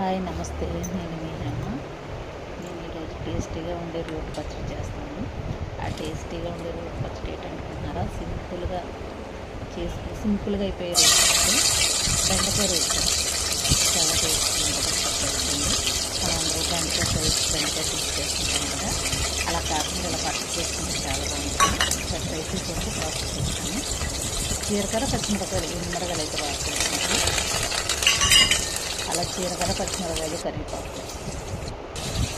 Hi నమస్తే, నేను మీ అమ్మ. నేను ఈరోజు టేస్టీగా ఉండే రోటి పచ్చడి చేస్తాను. ఆ టేస్టీగా ఉండే రోటి పచ్చడి ఏంటనుకుంటున్నారా? సింపుల్గా అయిపోయే రోటి పచ్చడి, బెండకాయ రోటి పచ్చడి. చాలా టేస్టీగా ఉంటుంది. మనం అందరూ బెండకాయ తీసి చేసుకుంటాం కదా, అలా కాకుండా ఇలా పచ్చడి చేసుకుంటే చాలా బాగుంటుంది. ఒకసారి ట్రై చేసి ప్రాసెస్ చేస్తాను. జీలకర్ర పచ్చిమిరపకాయలు ఎనిమిరగాయలు అయితే బాగా చేసుకుంటాను. అలా జీలకర్ర పచ్చిమిరపకాయలు, కరివేపాకు,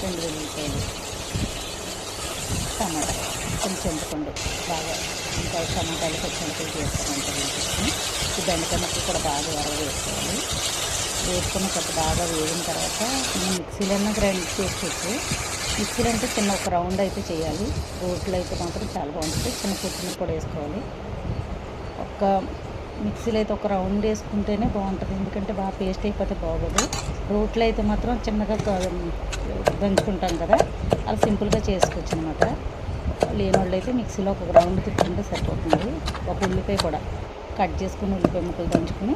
2 వెల్లుల్లిపాయలు, టమాటా, కొంచెం చింతపండు, బాగా ఇంకా టమాటాలు పచ్చిమిరపకాయలు వేసుకోవాలి. ఈ బెండకాయ ముక్కలు కూడా బాగా వేసుకోవాలి. వేసుకున్న తర్వాత బాగా వేగిన తర్వాత మనం మిక్సీలన్నా గ్రైండ్ చేసుకోవచ్చు. మిక్సీలో అంటే చిన్న ఒక రౌండ్ అయితే చేయాలి. రోట్లో అయితే మాత్రం చాలా బాగుంటుంది. చిన్న కొత్తిమీర కూడా వేసుకోవాలి. మిక్సీలో అయితే ఒక రౌండ్ వేసుకుంటేనే బాగుంటుంది, ఎందుకంటే బాగా పేస్ట్ అయిపోతే బాగోదు. రోట్లో అయితే మాత్రం చిన్నగా దంచుకుంటాం కదా, అలా సింపుల్గా చేసుకోవచ్చు అనమాట. లేని వాళ్ళు అయితే మిక్సీలో ఒక రౌండ్ తిప్పుకుంటే సరిపోతుంది. ఒక ఉల్లిపాయ కూడా కట్ చేసుకుని ఉల్లిపాయ ముక్కలు దంచుకుని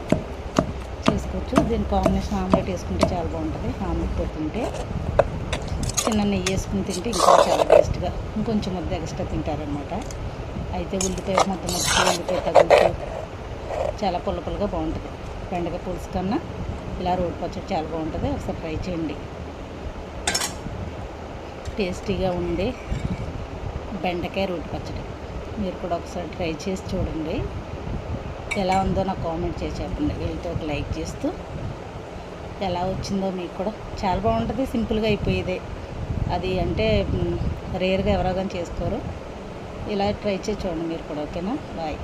చేసుకోవచ్చు. దీని కాంబినేషన్ ఆమ్లెట్ వేసుకుంటే చాలా బాగుంటుంది. ఆమ్లెట్ పెట్టుకుంటే చిన్న నెయ్యి వేసుకుని తింటే ఇంకా చాలా టేస్ట్గా ఇంకొంచెం ముద్ద ఎక్స్ట్రా తింటారనమాట. అయితే ఉల్లిపాయ మొత్తం ఉల్లిపాయ తగులుతూ చాలా పుల్లగా బాగుంటుంది. బెండకాయ పులుసు కన్నా ఇలా రోటి పచ్చడి చాలా బాగుంటుంది. ఒకసారి ట్రై చేయండి. టేస్టీగా ఉంది బెండకాయ రోటి పచ్చడి. మీరు కూడా ఒకసారి ట్రై చేసి చూడండి. ఎలా ఉందో నాకు కామెంట్ చేసి చెప్పండి. వీళ్ళతో ఒక లైక్ చేస్తూ ఎలా వచ్చిందో మీకు కూడా. చాలా బాగుంటుంది, సింపుల్గా అయిపోయేదే. అది అంటే రేర్గా ఎవరో కానీ చేసుకోరు. ఇలా ట్రై చేసి చూడండి మీరు కూడా. ఓకేనా? బాయ్.